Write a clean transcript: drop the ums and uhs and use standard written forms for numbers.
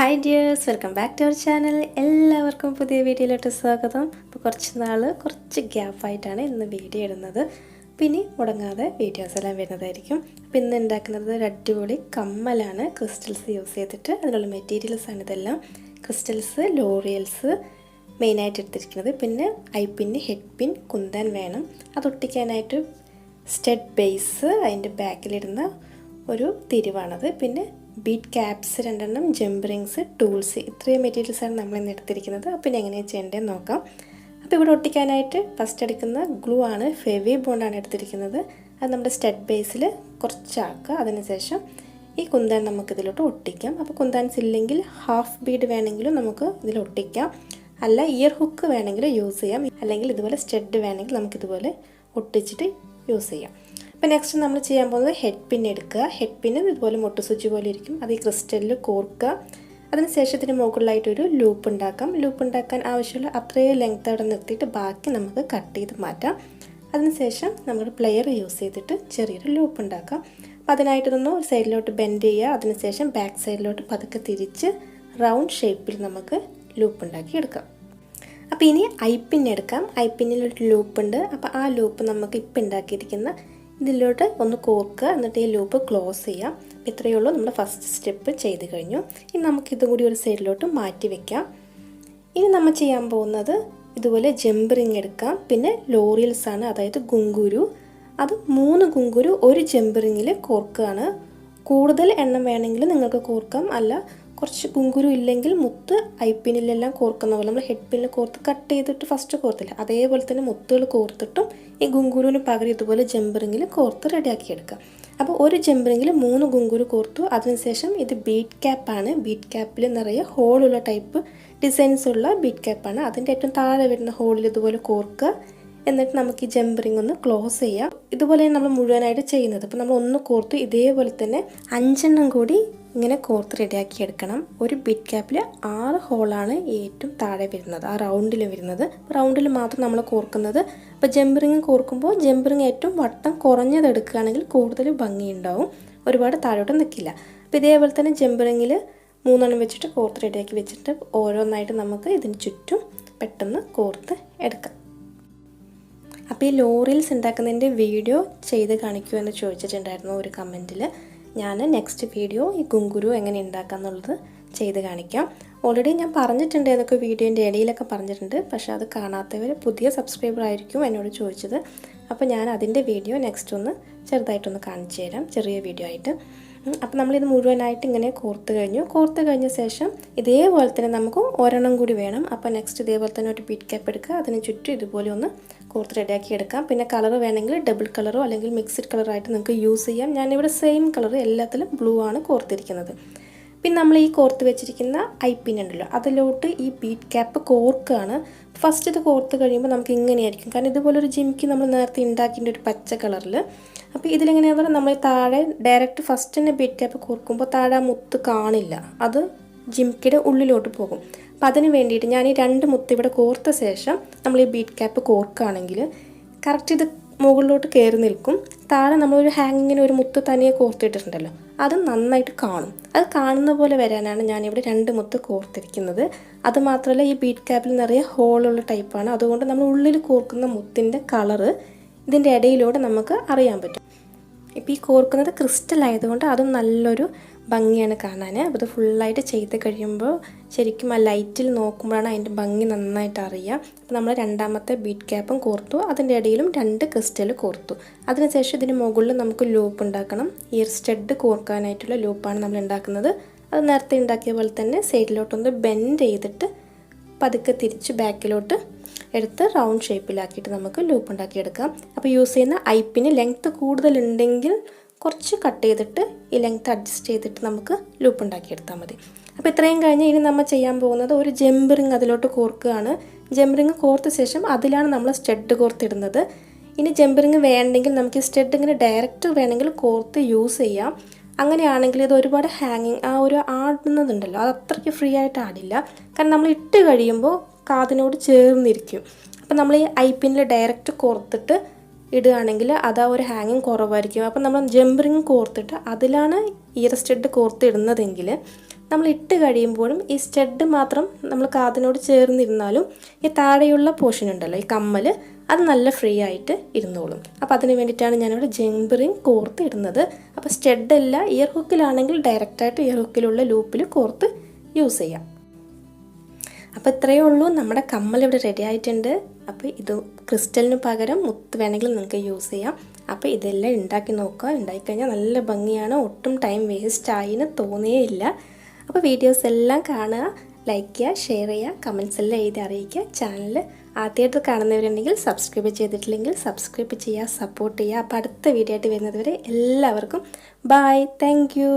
Hi dears, welcome back to our channel. എല്ലാവർക്കും പുതിയ വീഡിയോയിലോട്ട് സ്വാഗതം. അപ്പോൾ കുറച്ച് ഗ്യാപ്പായിട്ടാണ് ഇന്ന് വീഡിയോ ഇടുന്നത്. പിന്നെ മുടങ്ങാതെ വീഡിയോസ് എല്ലാം വരുന്നതായിരിക്കും. അപ്പോൾ ഇന്ന് ഉണ്ടാക്കുന്നത് ഒരു അടിപൊളി കമ്മലാണ്. ക്രിസ്റ്റൽസ് യൂസ് ചെയ്തിട്ട് അതിനുള്ള മെറ്റീരിയൽസാണ് ഇതെല്ലാം. ക്രിസ്റ്റൽസ്, ലോറിയൽസ് മെയിനായിട്ട് എടുത്തിരിക്കുന്നത്. പിന്നെ ഐ പിന്ന്, ഹെഡ് പിൻ, കുന്താൻ വേണം. അതൊട്ടിക്കാനായിട്ട് സ്റ്റഡ് ബേസ്, അതിൻ്റെ ബാക്കിലിടുന്ന ഒരു തിരിവാണത്. പിന്നെ bead caps 2 jump rings, tools, ഇത്രയും മെറ്റീരിയൽസാണ് നമ്മളിന്ന് എടുത്തിരിക്കുന്നത്. അപ്പോൾ ഇനി എങ്ങനെയാണ് ചെയ്യേണ്ടതെന്ന് നോക്കാം. അപ്പോൾ ഇവിടെ ഒട്ടിക്കാനായിട്ട് ഫസ്റ്റ് എടുക്കുന്ന ഗ്ലൂ ആണ്, ഫെവി ബോണ്ടാണ് എടുത്തിരിക്കുന്നത്. അത് നമ്മുടെ സ്റ്റഡ് ബേസിൽ കുറച്ചാക്കുക. അതിനുശേഷം ഈ കുന്താൻ നമുക്കിതിലോട്ട് ഒട്ടിക്കാം. അപ്പോൾ കുന്താൻസ് ഇല്ലെങ്കിൽ ഹാഫ് ബീഡ് വേണമെങ്കിലും നമുക്ക് ഇതിൽ ഒട്ടിക്കാം, അല്ല ഇയർ ഹുക്ക് വേണമെങ്കിൽ യൂസ് ചെയ്യാം, അല്ലെങ്കിൽ ഇതുപോലെ സ്റ്റഡ് വേണമെങ്കിൽ നമുക്കിതുപോലെ ഒട്ടിച്ചിട്ട് യൂസ് ചെയ്യാം. അപ്പോൾ നെക്സ്റ്റ് നമ്മൾ ചെയ്യാൻ പോകുന്നത് ഹെഡ് പിൻ എടുക്കുക. ഹെഡ് പിന്ന് ഇതുപോലെ മുട്ടു സ്വിച്ച് പോലെ ഇരിക്കും, അത് ഈ ക്രിസ്റ്റലിൽ കോർക്കുക. അതിനുശേഷം ഇതിന് മുകളിലായിട്ടൊരു ലൂപ്പ് ഉണ്ടാക്കാം. ലൂപ്പ് ഉണ്ടാക്കാൻ ആവശ്യമുള്ള അത്രയും ലെങ്ത് അവിടെ നിർത്തിയിട്ട് ബാക്കി നമുക്ക് കട്ട് ചെയ്ത് മാറ്റാം. അതിനുശേഷം നമ്മൾ പ്ലെയർ യൂസ് ചെയ്തിട്ട് ചെറിയൊരു ലൂപ്പ് ഉണ്ടാക്കാം. അപ്പോൾ അതിനായിട്ടൊന്ന് ഒരു സൈഡിലോട്ട് ബെൻഡ് ചെയ്യുക. അതിനുശേഷം ബാക്ക് സൈഡിലോട്ട് പതുക്കെ തിരിച്ച് റൗണ്ട് ഷേപ്പിൽ നമുക്ക് ലൂപ്പ് ഉണ്ടാക്കി എടുക്കാം. അപ്പോൾ ഇനി ഐ പിൻ എടുക്കാം. ഐ പിന്നിലൊരു ലൂപ്പ് ഉണ്ട്. അപ്പോൾ ആ ലൂപ്പ് നമുക്ക് ഇപ്പം ഉണ്ടാക്കിയിരിക്കുന്ന ഇതിലോട്ട് ഒന്ന് കോർക്കുക, എന്നിട്ട് ഈ ലൂപ്പ് ക്ലോസ് ചെയ്യാം. ഇത്രയേ ഉള്ളൂ നമ്മുടെ ഫസ്റ്റ് സ്റ്റെപ്പ് ചെയ്ത് കഴിഞ്ഞു. ഇനി നമുക്കിതും കൂടി ഒരു സൈഡിലോട്ട് മാറ്റി വയ്ക്കാം. ഇനി നമ്മൾ ചെയ്യാൻ പോകുന്നത് ഇതുപോലെ ജംപ് റിങ് എടുക്കാം. പിന്നെ ലോറിയൽസ് ആണ്, അതായത് ഗുങ്കുരു. അത് 3 ഗുങ്കുരു ഒരു ജംപ് റിങ്ങിൽ കോർക്കുകയാണ്. കൂടുതൽ എണ്ണം വേണമെങ്കിൽ നിങ്ങൾക്ക് കോർക്കാം, അല്ല കുറച്ച് ഗുങ്കുരു ഇല്ലെങ്കിൽ മുത്ത് ഐ പിന്നിലെല്ലാം കോർക്കുന്ന പോലെ നമ്മൾ ഹെഡ് പിന്നിൽ കോർത്ത് കട്ട് ചെയ്തിട്ട് ഫസ്റ്റ് കോർത്തില്ല, അതേപോലെ തന്നെ മുത്തുകൾ കോർത്തിട്ടും ഈ ഗുങ്കുരുവിന് പകരം ഇതുപോലെ ജംപ് റിങ്ങിൽ കോർത്ത് റെഡിയാക്കി എടുക്കുക. അപ്പോൾ ഒരു ജംപ് റിങ്ങിൽ 3 ഗുങ്കുരു കോർത്തു. അതിനുശേഷം ഇത് ബീഡ് ക്യാപ്പാണ്. ബീഡ് ക്യാപ്പിൽ നിറയെ ഹോളുള്ള ടൈപ്പ് ഡിസൈൻസ് ഉള്ള ബീഡ് ക്യാപ്പാണ്. അതിൻ്റെ ഏറ്റവും താഴെ വരുന്ന ഹോളിൽ ഇതുപോലെ കോർക്കുക. എന്നിട്ട് നമുക്ക് ഈ ജംപ് റിങ് ഒന്ന് ക്ലോസ് ചെയ്യാം. ഇതുപോലെയാണ് നമ്മൾ മുഴുവനായിട്ട് ചെയ്യുന്നത്. അപ്പോൾ നമ്മൾ ഒന്ന് കോർത്ത് ഇതേപോലെ തന്നെ 5 കൂടി ഇങ്ങനെ കോർത്ത് റെഡിയാക്കി എടുക്കണം. ഒരു ബീഡ് ക്യാപ്പിൽ 6 ഹോളാണ് ഏറ്റവും താഴെ വരുന്നത്, ആ റൗണ്ടിൽ വരുന്നത്. റൗണ്ടിൽ മാത്രം നമ്മൾ കോർക്കുന്നത്. അപ്പോൾ ജംപ് റിങ് കോർക്കുമ്പോൾ ജംപ് റിങ് ഏറ്റവും വട്ടം കുറഞ്ഞത് എടുക്കുകയാണെങ്കിൽ കൂടുതൽ ഭംഗിയുണ്ടാവും, ഒരുപാട് താഴോട്ട് നിൽക്കില്ല. അപ്പോൾ ഇതേപോലെ തന്നെ ജംപ് റിങ്ങിൽ 3 വെച്ചിട്ട് കോർത്ത് റെഡിയാക്കി വെച്ചിട്ട് ഓരോന്നായിട്ട് നമുക്ക് ഇതിന് ചുറ്റും പെട്ടെന്ന് കോർത്ത് എടുക്കാം. അപ്പോൾ ഈ ലോറിയൽസ് ഉണ്ടാക്കുന്നതിൻ്റെ വീഡിയോ ചെയ്ത് കാണിക്കുമോ എന്ന് ചോദിച്ചിട്ടുണ്ടായിരുന്നു ഒരു കമൻറ്റിൽ. ഞാൻ നെക്സ്റ്റ് വീഡിയോ ഈ ഗുങ്കുരു എങ്ങനെ ഉണ്ടാക്കുക എന്നുള്ളത് ചെയ്ത് കാണിക്കാം. ഓൾറെഡി ഞാൻ പറഞ്ഞിട്ടുണ്ട്, ഏതൊക്കെ വീഡിയോൻ്റെ ഇടയിലൊക്കെ പറഞ്ഞിട്ടുണ്ട്. പക്ഷേ അത് കാണാത്തവർ പുതിയ സബ്സ്ക്രൈബർ ആയിരിക്കും എന്നോട് ചോദിച്ചത്. അപ്പോൾ ഞാൻ അതിൻ്റെ വീഡിയോ നെക്സ്റ്റ് ഒന്ന് ചെറുതായിട്ടൊന്ന് കാണിച്ചു തരാം, ചെറിയ വീഡിയോ ആയിട്ട്. അപ്പോൾ നമ്മളിത് മുഴുവനായിട്ട് ഇങ്ങനെ കോർത്ത് കഴിഞ്ഞു. കോർത്ത് കഴിഞ്ഞ ശേഷം ഇതേപോലെ തന്നെ നമുക്ക് ഒരെണ്ണം കൂടി വേണം. അപ്പോൾ നെക്സ്റ്റ് ഇതേപോലെ തന്നെ ഒരു ബീഡ് ക്യാപ്പ് എടുക്കുക, അതിന് ചുറ്റും ഇതുപോലെ ഒന്ന് കോർത്ത് റെഡിയാക്കി എടുക്കാം. പിന്നെ കളർ വേണമെങ്കിൽ ഡബിൾ കളറോ അല്ലെങ്കിൽ മിക്സ്ഡ് കളറായിട്ട് നിങ്ങൾക്ക് യൂസ് ചെയ്യാം. ഞാനിവിടെ സെയിം കളർ എല്ലാത്തിലും ബ്ലൂ ആണ് കോർത്തിരിക്കുന്നത്. പിന്നെ നമ്മൾ ഈ കോർത്ത് വെച്ചിരിക്കുന്ന ഐ പിൻ ഉണ്ടല്ലോ, അതിലോട്ട് ഈ ബീഡ് ക്യാപ്പ് കോർക്കുകയാണ്. ഫസ്റ്റ് ഇത് കോർത്ത് കഴിയുമ്പോൾ നമുക്ക് ഇങ്ങനെയായിരിക്കും, കാരണം ഇതുപോലൊരു ജിംക്കി നമ്മൾ നേരത്തെ ഉണ്ടാക്കിൻ്റെ ഒരു പച്ച കളറിൽ. അപ്പോൾ ഇതിലെങ്ങനെയാണെന്ന് പറഞ്ഞാൽ നമ്മൾ താഴെ ഡയറക്റ്റ് ഫസ്റ്റ് തന്നെ ബീഡ് ക്യാപ്പ് കോർക്കുമ്പോൾ താഴെ മുത്ത് കാണില്ല, അത് ജിംക്കിയുടെ ഉള്ളിലോട്ട് പോകും. അപ്പോൾ അതിന് വേണ്ടിയിട്ട് ഞാൻ ഈ 2 മുത്ത് ഇവിടെ കോർത്ത ശേഷം നമ്മൾ ഈ ബീഡ് ക്യാപ്പ് കോർക്കുകയാണെങ്കിൽ കറക്റ്റ് ഇത് മുകളിലോട്ട് കയറി നിൽക്കും. താഴെ നമ്മളൊരു ഹാങ്ങിങ്ങിന് ഒരു മുത്ത് തനിയെ കോർത്തിട്ടിട്ടുണ്ടല്ലോ, അത് നന്നായിട്ട് കാണും. അത് കാണുന്ന പോലെ വരാനാണ് ഞാനിവിടെ 2 മുത്ത് കോർത്തിരിക്കുന്നത്. അതുമാത്രമല്ല ഈ ബീഡ് ക്യാപ്പിൽ നിറയെ ഹോളുള്ള ടൈപ്പാണ്. അതുകൊണ്ട് നമ്മൾ ഉള്ളിൽ കോർക്കുന്ന മുത്തിൻ്റെ കളറ് ഇതിൻ്റെ ഇടയിലൂടെ നമുക്ക് അറിയാൻ പറ്റും. ഇപ്പോൾ ഈ കോർക്കുന്നത് ക്രിസ്റ്റൽ ആയതുകൊണ്ട് അതും നല്ലൊരു ഭംഗിയാണ് കാണാൻ. അപ്പോൾ ഇത് ഫുള്ളായിട്ട് ചെയ്ത് കഴിയുമ്പോൾ ശരിക്കും ആ ലൈറ്റിൽ നോക്കുമ്പോഴാണ് അതിൻ്റെ ഭംഗി നന്നായിട്ട് അറിയുക. അപ്പോൾ നമ്മൾ 2ാമത്തെ ബീഡ് ക്യാപ്പും കോർത്തു, അതിൻ്റെ ഇടയിലും 2 ക്രിസ്റ്റൽ കോർത്തു. അതിനുശേഷം ഇതിന് മുകളിൽ നമുക്ക് ലൂപ്പ് ഉണ്ടാക്കണം. ഇയർ സ്റ്റഡ് കോർക്കാനായിട്ടുള്ള ലൂപ്പാണ് നമ്മൾ ഉണ്ടാക്കുന്നത്. അത് നേരത്തെ ഉണ്ടാക്കിയ പോലെ തന്നെ സൈഡിലോട്ടൊന്ന് ബെൻഡ് ചെയ്തിട്ട് പതുക്കെ തിരിച്ച് ബാക്കിലോട്ട് എടുത്ത് റൗണ്ട് ഷേപ്പിലാക്കിയിട്ട് നമുക്ക് ലൂപ്പ് ഉണ്ടാക്കിയെടുക്കാം. അപ്പോൾ യൂസ് ചെയ്യുന്ന ഐ പിന് ലെങ്ത്ത് കൂടുതലുണ്ടെങ്കിൽ കുറച്ച് കട്ട് ചെയ്തിട്ട് ഈ ലെങ്ത്ത് അഡ്ജസ്റ്റ് ചെയ്തിട്ട് നമുക്ക് ലൂപ്പ് ഉണ്ടാക്കിയെടുത്താൽ മതി. അപ്പോൾ ഇത്രയും കഴിഞ്ഞ് ഇനി നമ്മൾ ചെയ്യാൻ പോകുന്നത് ഒരു ജംപ് റിങ് അതിലോട്ട് കോർക്കുകയാണ്. ജംപ് റിങ് കോർത്ത ശേഷം അതിലാണ് നമ്മൾ സ്റ്റഡ് കോർത്തിടുന്നത്. ഇനി ജംപ് റിങ് വേണമെങ്കിൽ നമുക്ക് ഈ സ്റ്റഡ് ഇങ്ങനെ ഡയറക്റ്റ് വേണമെങ്കിൽ കോർത്ത് യൂസ് ചെയ്യാം. അങ്ങനെയാണെങ്കിൽ ഇത് ഒരുപാട് ഹാങ്ങിങ് ആ ഒരു ആടുന്നതുണ്ടല്ലോ, അത് അത്രയ്ക്ക് ഫ്രീ ആയിട്ട് ആടില്ല. കാരണം നമ്മൾ ഇട്ട് കഴിയുമ്പോൾ കാതിനോട് ചേർന്നിരിക്കും. അപ്പോൾ നമ്മൾ ഈ ഐ പിന്നിൽ ഡയറക്റ്റ് കോർത്തിട്ട് ഇടുകയാണെങ്കിൽ അതാ ഒരു ഹാങ്ങിങ് കുറവായിരിക്കും. അപ്പം നമ്മൾ ജംപ് റിങ് കോർത്തിട്ട് അതിലാണ് ഇയർ സ്റ്റഡ് കോർത്ത് ഇടുന്നതെങ്കിൽ നമ്മൾ ഇട്ട് കഴിയുമ്പോഴും ഈ സ്റ്റഡ് മാത്രം നമ്മൾ കാതിനോട് ചേർന്നിരുന്നാലും ഈ താഴെയുള്ള പോർഷൻ ഉണ്ടല്ലോ ഈ കമ്മൽ അത് നല്ല ഫ്രീ ആയിട്ട് ഇരുന്നോളും. അപ്പോൾ അതിന് വേണ്ടിയിട്ടാണ് ഞാനിവിടെ ജംപ് റിംഗ് കോർത്ത് ഇടുന്നത്. അപ്പോൾ സ്റ്റഡല്ല, ഇയർ ഹുക്കിലാണെങ്കിൽ ഡയറക്റ്റായിട്ട് ഇയർ ഹുക്കിലുള്ള ലൂപ്പിൽ കോർത്ത് യൂസ് ചെയ്യാം. അപ്പോൾ ഇത്രയേ ഉള്ളൂ, നമ്മുടെ കമ്മൽ ഇവിടെ റെഡി ആയിട്ടുണ്ട്. അപ്പോൾ ഇത് ക്രിസ്റ്റലിന് പകരം മുത്ത് വേണമെങ്കിൽ നിങ്ങൾക്ക് യൂസ് ചെയ്യാം. അപ്പോൾ ഇതെല്ലാം ഉണ്ടാക്കി നോക്കുക. ഉണ്ടാക്കിക്കഴിഞ്ഞാൽ നല്ല ഭംഗിയാണ്, ഒട്ടും ടൈം വേസ്റ്റ് ആയിന്ന് തോന്നിയേയില്ല. അപ്പോൾ വീഡിയോസ് എല്ലാം കാണുക, ലൈക്ക് ചെയ്യുക, ഷെയർ ചെയ്യുക, കമൻസ് എല്ലാം എഴുതി അറിയിക്കുക. ചാനൽ ആദ്യമായിട്ട് കാണുന്നവരുണ്ടെങ്കിൽ സബ്സ്ക്രൈബ് ചെയ്തിട്ടില്ലെങ്കിൽ സബ്സ്ക്രൈബ് ചെയ്യുക, സപ്പോർട്ട് ചെയ്യുക. അപ്പോൾ അടുത്ത വീഡിയോ ആയിട്ട് വരുന്നത് വരെ എല്ലാവർക്കും ബൈ, താങ്ക് യു.